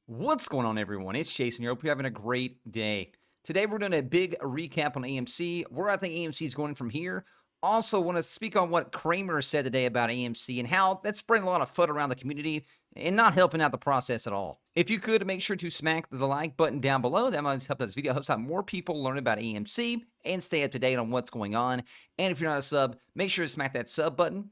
What's going on, everyone? It's Jason here. Hope you're having a great day. Today, we're doing a big recap on AMC, where I think AMC is going from here. Also, want to speak on what Kramer said today about AMC and how that's spreading a lot of FUD around the community and not helping out the process at all. If you could, make sure to smack the like button down below. That might help this video, helps out more people learn about AMC and stay up to date on what's going on. And if you're not a sub, make sure to smack that sub button,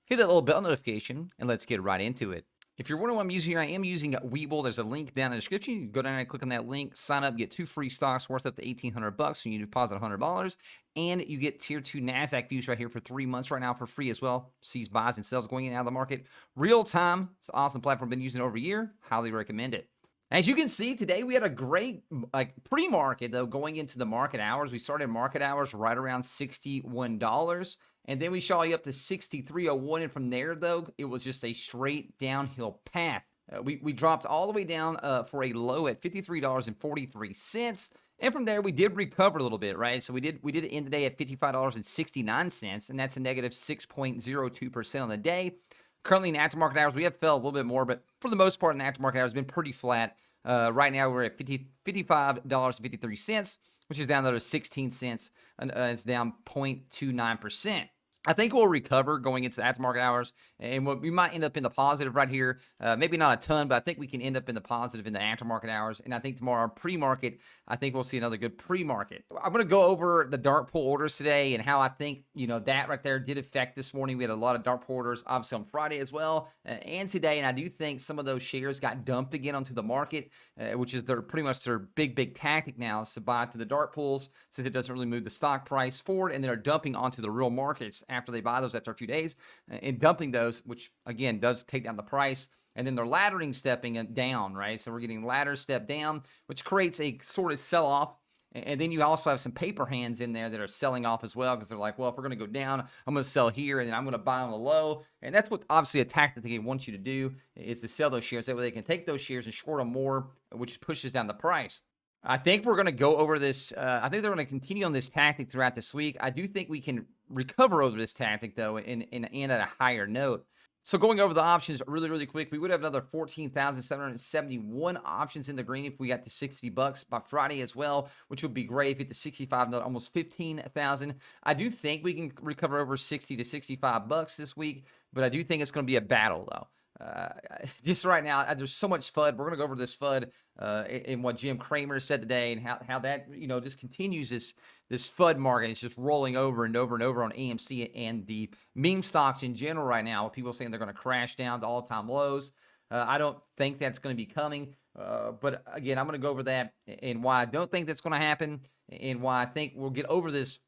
hit that little bell notification, and let's get right into it. If you're wondering what I'm using here, I am using Webull. There's a link down in the description. You can go down and click on that link, sign up, get 2 free stocks worth up to $1,800 when you deposit $100, and you get tier 2 NASDAQ views right here for 3 months right now for free as well. Sees buys and sells going in and out of the market real time. It's an awesome platform. Been using it over a year. Highly recommend it. As you can see, today we had a great pre-market, though, going into the market hours. We started market hours right around $61. And then we shot you up to 63.01, and from there, though, it was just a straight downhill path. We dropped all the way down for a low at $53.43, and from there we did recover a little bit, right? So we did end the day at $55.69, and that's a negative 6.02% on the day. Currently in aftermarket hours, we have fell a little bit more, but for the most part in aftermarket hours, been pretty flat. Right now we're at $55.53, which is down another 16 cents, and it's down 0.29%. I think we'll recover going into the aftermarket hours, and we might end up in the positive right here. Maybe not a ton, but I think we can end up in the positive in the aftermarket hours. And I think tomorrow, pre-market, I think we'll see another good pre-market. I'm going to go over the dark pool orders today and how I think, that right there did affect this morning. We had a lot of dark pool orders, obviously, on Friday as well, and today. And I do think some of those shares got dumped again onto the market, which is pretty much their big tactic now, is to buy to the dark pools since it doesn't really move the stock price forward, and they're dumping onto the real markets after they buy those after a few days, and dumping those, which again does take down the price. And then they're laddering stepping down, right? So we're getting ladder step down, which creates a sort of sell off. And then you also have some paper hands in there that are selling off as well, because they're like, well, if we're going to go down, I'm going to sell here, and then I'm going to buy on the low. And that's what obviously a tactic they want you to do, is to sell those shares. That way they can take those shares and short them more, which pushes down the price. I think we're going to go over this. I think they're going to continue on this tactic throughout this week. I do think we can recover over this tactic, though, and at a higher note. So going over the options really quick, we would have another 14,771 options in the green if we got to $60 by Friday as well, which would be great. If we get to 65, almost 15,000. I do think we can recover over 60 to $65 this week, but I do think it's going to be a battle, though. Just right now, there's so much FUD. We're going to go over this FUD in what Jim Cramer said today, and how that just continues this FUD market. It's just rolling over and over and over on AMC and the meme stocks in general right now, with people saying they're going to crash down to all-time lows. I don't think that's going to be coming, but again, I'm going to go over that and why I don't think that's going to happen, and why I think we'll get over this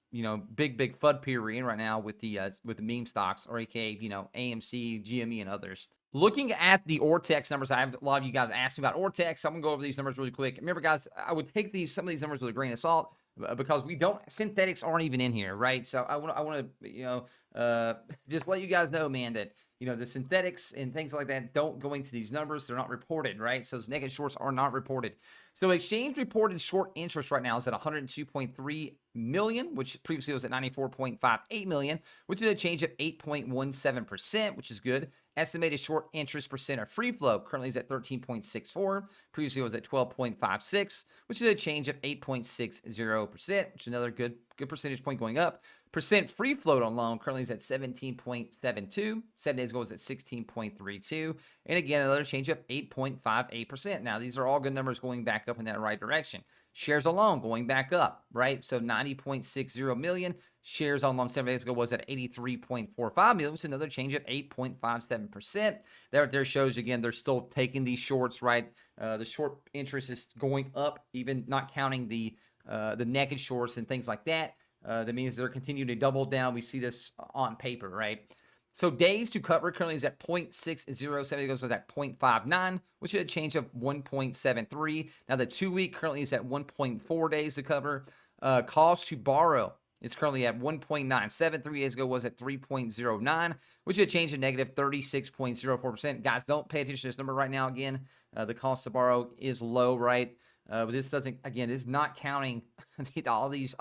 big FUD period right now with the meme stocks, or aka AMC, GME, and others. Looking at the Ortex numbers, I have a lot of you guys asking about Ortex. So I'm gonna go over these numbers really quick. Remember, guys, I would take some of these numbers with a grain of salt, because synthetics aren't even in here, right? So I want to just let you guys know, man, that the synthetics and things like that don't go into these numbers. They're not reported, right? So those negative shorts are not reported. So exchange reported short interest right now is at 102.3 million, which previously was at 94.58 million, which is a change of 8.17%, which is good. Estimated short interest percent of free flow currently is at 13.64. Previously it was at 12.56, which is a change of 8.60%, which is another good percentage point going up. Percent free float on loan currently is at 17.72. 7 days ago was at 16.32. And again, another change of 8.58%. Now, these are all good numbers going back up in that right direction. Shares alone going back up, right? So 90.60 million. Shares on loan 7 days ago was at 83.45 million. It's another change of 8.57%. That there shows, again, they're still taking these shorts, right? The short interest is going up, even not counting the naked shorts and things like that. That means they're continuing to double down. We see this on paper, right? So days to cover currently is at 0.60. 7 days ago was at 0.59, which is a change of 1.73. Now the 2 week currently is at 1.4 days to cover. Cost to borrow is currently at 1.97. 3 days ago was at 3.09, which is a change of negative 36.04%. Guys, don't pay attention to this number right now. Again, the cost to borrow is low, right? But this doesn't, again, this is not counting all these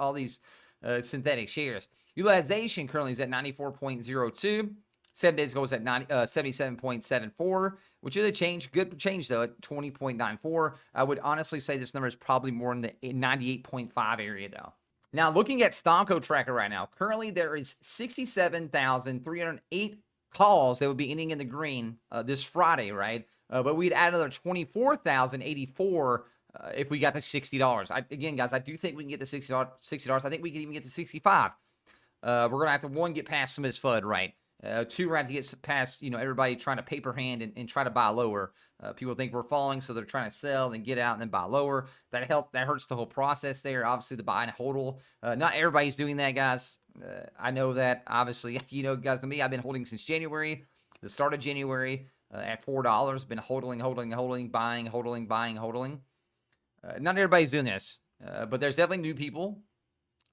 synthetic shares. Utilization currently is at 94.02. 7 days ago was at 77.74, which is a change. Good change, though, at 20.94. I would honestly say this number is probably more in the 98.5 area, though. Now, looking at Stomco Tracker right now, currently there is 67,308 calls that would be ending in the green this Friday, right? But we'd add another 24,084 if we got the $60. Again, guys, I do think we can get the $60. I think we can even get to 65. We're going to have to, one, get past some of this FUD, right? Two, we're going to have to get past, everybody trying to paper hand and try to buy lower. People think we're falling, so they're trying to sell and get out and then buy lower. That hurts the whole process there. Obviously, the buy and hold. Not everybody's doing that, guys. I know that. Obviously, guys, to me, I've been holding since January, the start of January, at $4. Been holding, buying, holding. Not everybody's doing this, but there's definitely new people,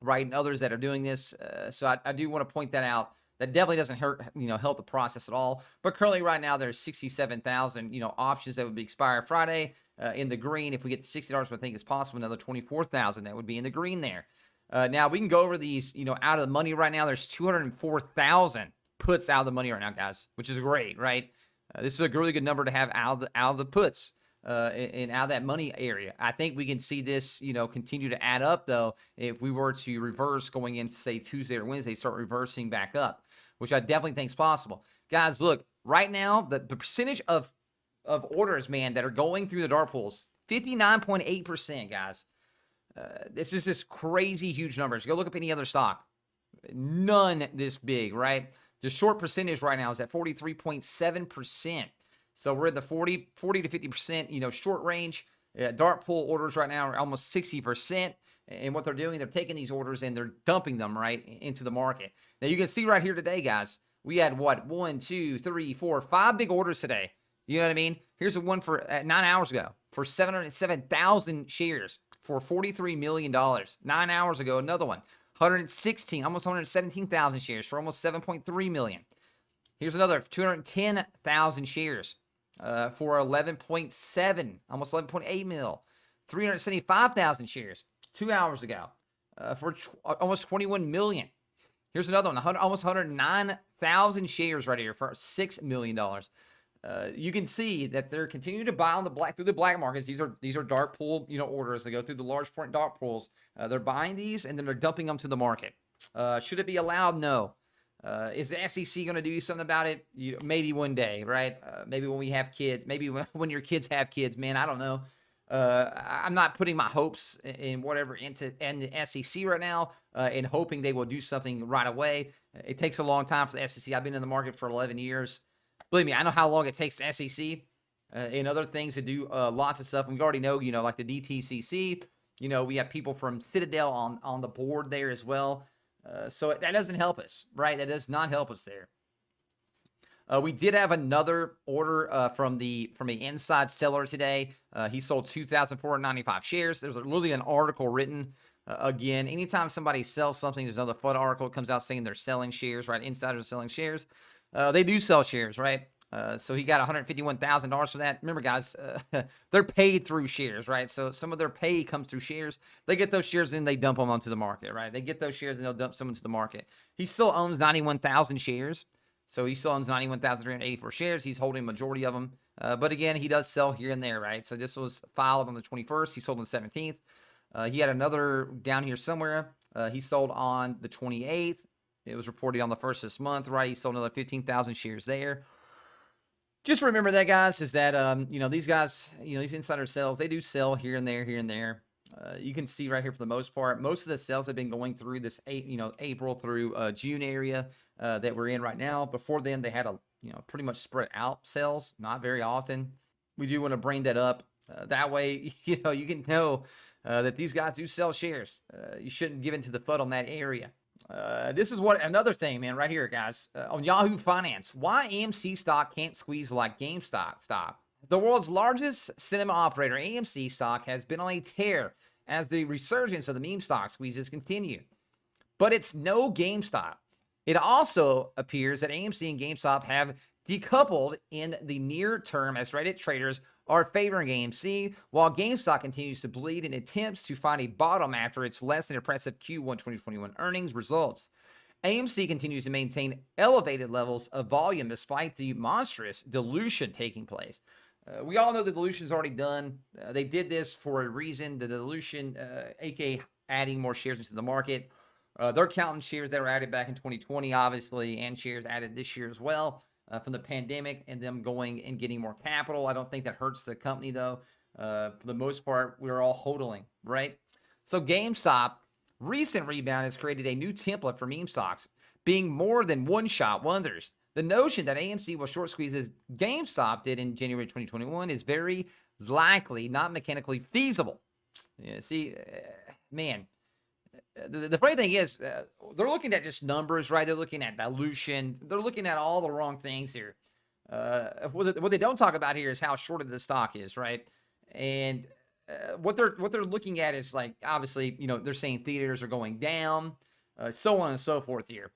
right, and others that are doing this. So I do want to point that out. That definitely doesn't help the process at all. But currently right now there's 67,000, options that would be expired Friday in the green. If we get to $60, I think it's possible another 24,000 that would be in the green there. Now we can go over these, out of the money right now. There's 204,000 puts out of the money right now, guys, which is great, right? This is a really good number to have out of the puts. And out of that money area. I think we can see this, continue to add up, though, if we were to reverse going into, say, Tuesday or Wednesday, start reversing back up, which I definitely think is possible. Guys, look, right now, the percentage of orders, man, that are going through the dart pools, 59.8%, guys. This is just crazy huge numbers. Go look up any other stock. None this big, right? The short percentage right now is at 43.7%. So we're in the 40 to 50%, short range. Dart pool orders right now are almost 60%. And what they're doing, they're taking these orders and they're dumping them right into the market. Now you can see right here today, guys, we had 1, 2, 3, 4, 5 big orders today. You know what I mean? Here's a one for 9 hours ago for 707,000 shares for $43 million. 9 hours ago, another one, almost 117,000 shares for almost $7.3 million. Here's another 210,000 shares for 11.7, almost 11.8 mil. 375,000 shares 2 hours ago for almost 21 million. Here's another one, almost 109,000 shares right here for $6 million. You can see that they're continuing to buy on through the black markets. These are dart pool, orders. They go through the large front dart pools. They're buying these and then they're dumping them to the market. Should it be allowed? No. Is the SEC going to do something about it? Maybe one day, right? Maybe when we have kids. Maybe when your kids have kids, man. I don't know. I'm not putting my hopes in whatever into the SEC right now and hoping they will do something right away. It takes a long time for the SEC. I've been in the market for 11 years. Believe me, I know how long it takes the SEC and other things to do lots of stuff. And we already know, like the DTCC. We have people from Citadel on the board there as well. So that doesn't help us, right? That does not help us there. We did have another order from the inside seller today. He sold 2,495 shares. There's literally an article written. Again, anytime somebody sells something, there's another FUD article that comes out saying they're selling shares, right? Insiders are selling shares. They do sell shares, right? So he got $151,000 for that. Remember, guys, they're paid through shares, right? So some of their pay comes through shares. They get those shares and they dump them onto the market, right? They get those shares and they'll dump some into the market. He still owns 91,000 shares. So he still owns 91,384 shares. He's holding a majority of them. But again, he does sell here and there, right? So this was filed on the 21st. He sold on the 17th. He had another down here somewhere. He sold on the 28th. It was reported on the 1st of this month, right? He sold another 15,000 shares there. Just remember that, guys, is that, these guys, these insider sales, they do sell here and there, here and there. You can see right here for the most part, most of the sales have been going through this, April through June area that we're in right now. Before then, they had pretty much spread out sales, not very often. We do want to bring that up. That way, you can know that these guys do sell shares. You shouldn't give into the FUD on that area. This is another thing, man, right here, guys. On Yahoo Finance, why AMC stock can't squeeze like GameStop stock. The world's largest cinema operator, AMC stock, has been on a tear as the resurgence of the meme stock squeezes continue. But it's no GameStop. It also appears that AMC and GameStop have decoupled in the near term as Reddit traders are favoring AMC, while GameStop continues to bleed in attempts to find a bottom after its less than impressive Q1 2021 earnings results. AMC continues to maintain elevated levels of volume despite the monstrous dilution taking place. We all know the dilution's already done. They did this for a reason. The dilution, aka adding more shares into the market. They're counting shares that were added back in 2020, obviously, and shares added this year as well from the pandemic and them going and getting more capital. I don't think that hurts the company, though. For the most part, we're all hodling, right? So GameStop recent rebound has created a new template for meme stocks, being more than one-shot wonders. The notion that AMC will short squeeze as GameStop did in January 2021 is very likely not mechanically feasible. Yeah, see, man, the funny thing is they're looking at just numbers, right? They're looking at dilution. They're looking at all the wrong things here. What they don't talk about here is how shorted the stock is, right? And what they're looking at is like, obviously, they're saying theaters are going down, so on and so forth here.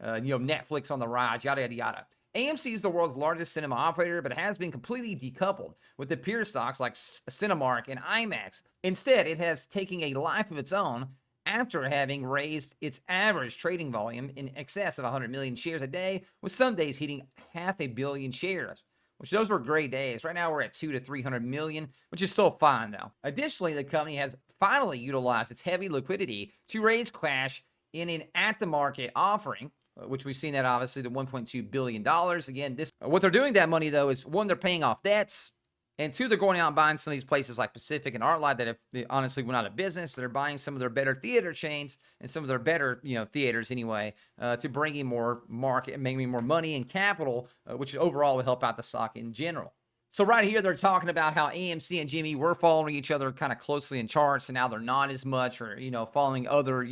Netflix on the rise, yada, yada, yada. AMC is the world's largest cinema operator, but it has been completely decoupled with the peer stocks like Cinemark and IMAX. Instead, it has taken a life of its own after having raised its average trading volume in excess of 100 million shares a day, with some days hitting 500 million shares, which those were great days. Right now, we're at 200 to 300 million, which is still fine, though. Additionally, the company has finally utilized its heavy liquidity to raise cash in an at-the-market offering, which we've seen that obviously the $1.2 billion. Again, what they're doing that money, though, is one, they're paying off debts, and two, they're going out and buying some of these places like Pacific and ArcLight that have honestly went out of business. They're buying some of their better theater chains and some of their better, theaters anyway, to bring in more market and making more money and capital, which overall will help out the stock in general. So right here, they're talking about how AMC and GME were following each other kind of closely in charts, and now they're not as much, or, following other,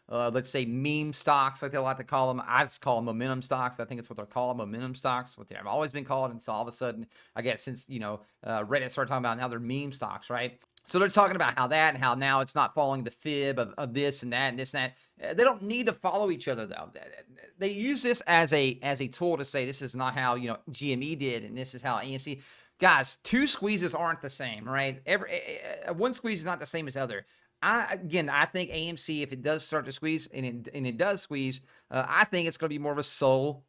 let's say meme stocks, like they like to call them. I just call them momentum stocks. I think it's what they're called, momentum stocks, what they've always been called. And so all of a sudden, I guess since, Reddit started talking about now they're meme stocks, right? So they're talking about how that and how now it's not following the fib of this and that and this and that. They don't need to follow each other, though. They use this as a tool to say this is not how, GME did, and this is how AMC. Guys, two squeezes aren't the same, right? One squeeze is not the same as other. I think AMC, if it does start to squeeze, and it does squeeze, I think it's going to be more of a slow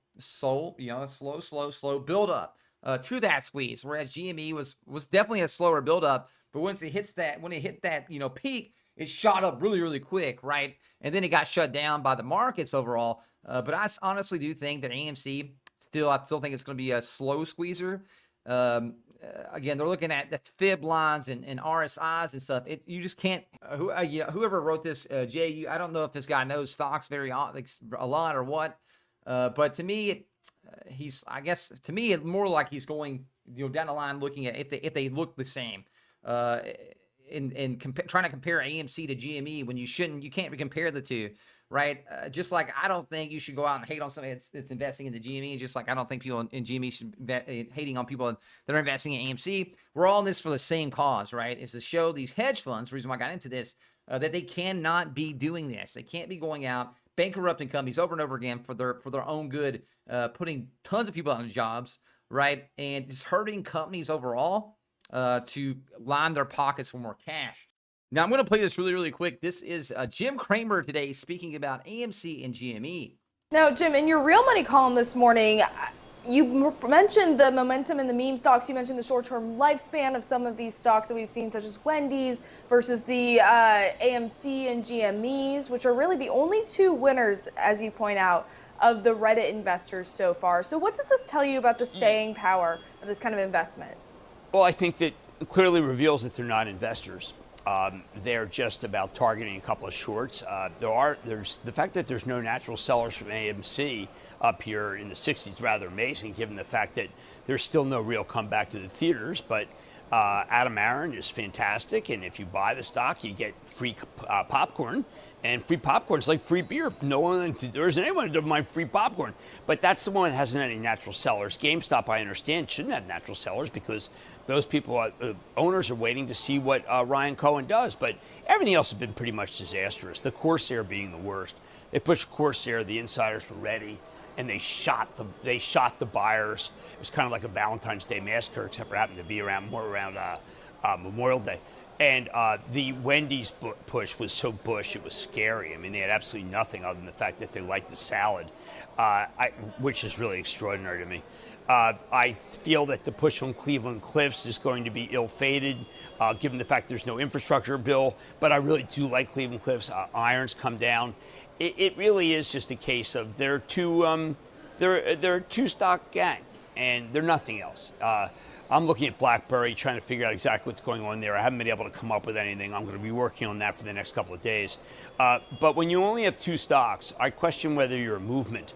build up to that squeeze. Whereas GME was definitely a slower build up, but when it hit that peak, it shot up really, really quick, right? And then it got shut down by the markets overall. But I honestly do think that AMC I still think it's going to be a slow squeezer. Again, they're looking at the fib lines and RSIs and stuff. You just can't. Whoever wrote this, Jay, I don't know if this guy knows stocks a lot or what. But to me, it's more like he's going down the line looking at if they look the same. Trying to compare AMC to GME when you can't compare the two. Right? Just like I don't think you should go out and hate on somebody that's investing in the GME, just like I don't think people in GME should be hating on people that are investing in AMC. We're all in this for the same cause, right? Is to show these hedge funds, the reason why I got into this, that they cannot be doing this. They can't be going out, bankrupting companies over and over again for their own good, putting tons of people out of jobs, right? And just hurting companies overall to line their pockets for more cash. Now, I'm going to play this really, really quick. This is Jim Cramer today speaking about AMC and GME. Now, Jim, in your Real Money column this morning, you mentioned the momentum in the meme stocks. You mentioned the short-term lifespan of some of these stocks that we've seen, such as Wendy's versus the AMC and GMEs, which are really the only two winners, as you point out, of the Reddit investors so far. So what does this tell you about the staying power of this kind of investment? Well, I think that clearly reveals that they're not investors. They're just about targeting a couple of shorts. There's the fact that there's no natural sellers from AMC up here in the 60s, rather amazing, given the fact that there's still no real comeback to the theaters. But Adam Aaron is fantastic, and if you buy the stock, you get free popcorn, and free popcorn is like free beer. There isn't anyone who doesn't mind free popcorn, but that's the one that hasn't any natural sellers. GameStop, I understand, shouldn't have natural sellers because those people, owners, are waiting to see what Ryan Cohen does, but everything else has been pretty much disastrous. The Corsair being the worst. They pushed Corsair, the insiders were ready, and they shot the buyers. It was kind of like a Valentine's Day massacre, except for it happened to be more around Memorial Day. And the Wendy's push was so Bush, it was scary. I mean, they had absolutely nothing other than the fact that they liked the salad, which is really extraordinary to me. I feel that the push on Cleveland Cliffs is going to be ill-fated, given the fact there's no infrastructure bill. But I really do like Cleveland Cliffs. Irons come down. It really is just a case of they're a two-stock gang, and they're nothing else. I'm looking at BlackBerry, trying to figure out exactly what's going on there. I haven't been able to come up with anything. I'm going to be working on that for the next couple of days. But when you only have two stocks, I question whether you're a movement.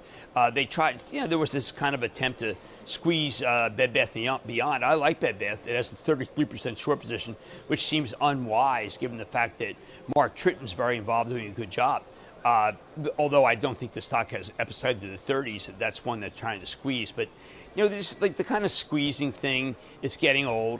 They tried, there was this kind of attempt to squeeze Bed Bath & Beyond. I like Bed Bath. It has a 33% short position, which seems unwise given the fact that Mark Tritton's very involved doing a good job. Although I don't think the stock has episode to the 30s, that's one they're trying to squeeze. But, this like the kind of squeezing thing is getting old.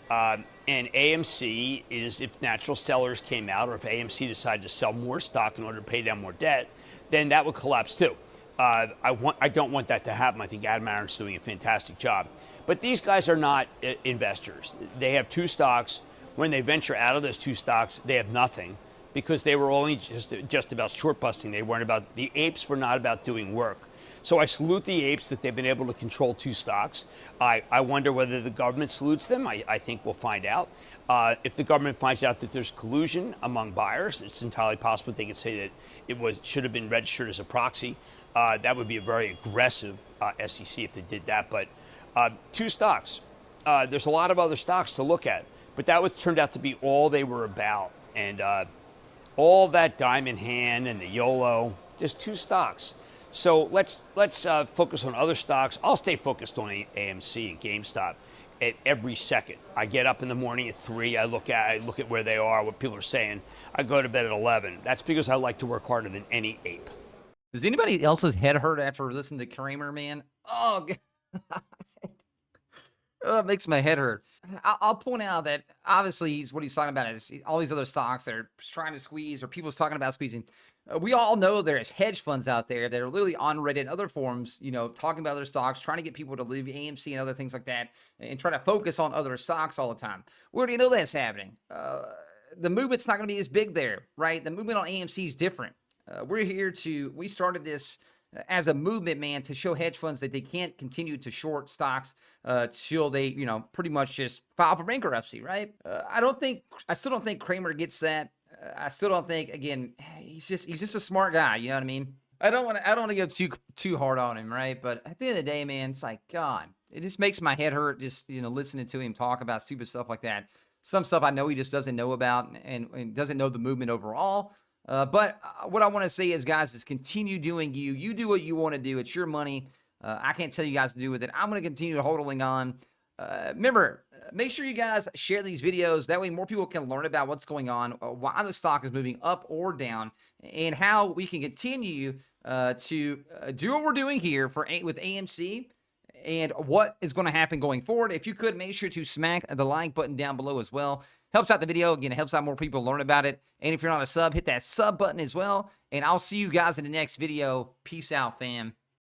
And AMC is, if natural sellers came out, or if AMC decided to sell more stock in order to pay down more debt, then that would collapse too. I don't want that to happen. I think Adam Aron's doing a fantastic job. But these guys are not investors. They have two stocks. When they venture out of those two stocks, they have nothing, because they were only just about short busting. The apes were not about doing work. So I salute the apes that they've been able to control two stocks. I wonder whether the government salutes them. I think we'll find out. If the government finds out that there's collusion among buyers, it's entirely possible they could say that should have been registered as a proxy. That would be a very aggressive SEC if they did that. But two stocks. There's a lot of other stocks to look at, but that turned out to be all they were about. And all that diamond hand and the YOLO, just two stocks. So let's focus on other stocks. I'll stay focused on AMC and GameStop at every second. I get up in the morning at 3. I look at where they are, what people are saying. I go to bed at 11. That's because I like to work harder than any ape. Does anybody else's head hurt after listening to Kramer, man? Oh, God. Oh, it makes my head hurt. I'll point out that obviously what he's talking about is all these other stocks that are trying to squeeze, or people's talking about squeezing. We all know there's hedge funds out there that are literally on Reddit and other forums, talking about other stocks, trying to get people to leave AMC and other things like that, and try to focus on other stocks all the time. We already know that's happening. The movement's not going to be as big there, right? The movement on AMC is different. We started this as a movement, man, to show hedge funds that they can't continue to short stocks till they, pretty much just file for bankruptcy, right? I still don't think Kramer gets that. I still don't think, again, he's just a smart guy, you know what I mean? I don't want to go too hard on him, right? But at the end of the day, man, it's like, God, it just makes my head hurt just, listening to him talk about stupid stuff like that. Some stuff I know he just doesn't know about and doesn't know the movement overall. But what I want to say is, guys, is continue doing you. You do what you want to do. It's your money. I can't tell you guys to do with it. I'm going to continue holding on. Remember, make sure you guys share these videos. That way more people can learn about what's going on, why the stock is moving up or down, and how we can continue to do what we're doing here with AMC, and what is going to happen going forward. If you could, make sure to smack the like button down below as well. Helps out the video. Again, it helps out more people learn about it. And if you're not a sub, hit that sub button as well. And I'll see you guys in the next video. Peace out, fam.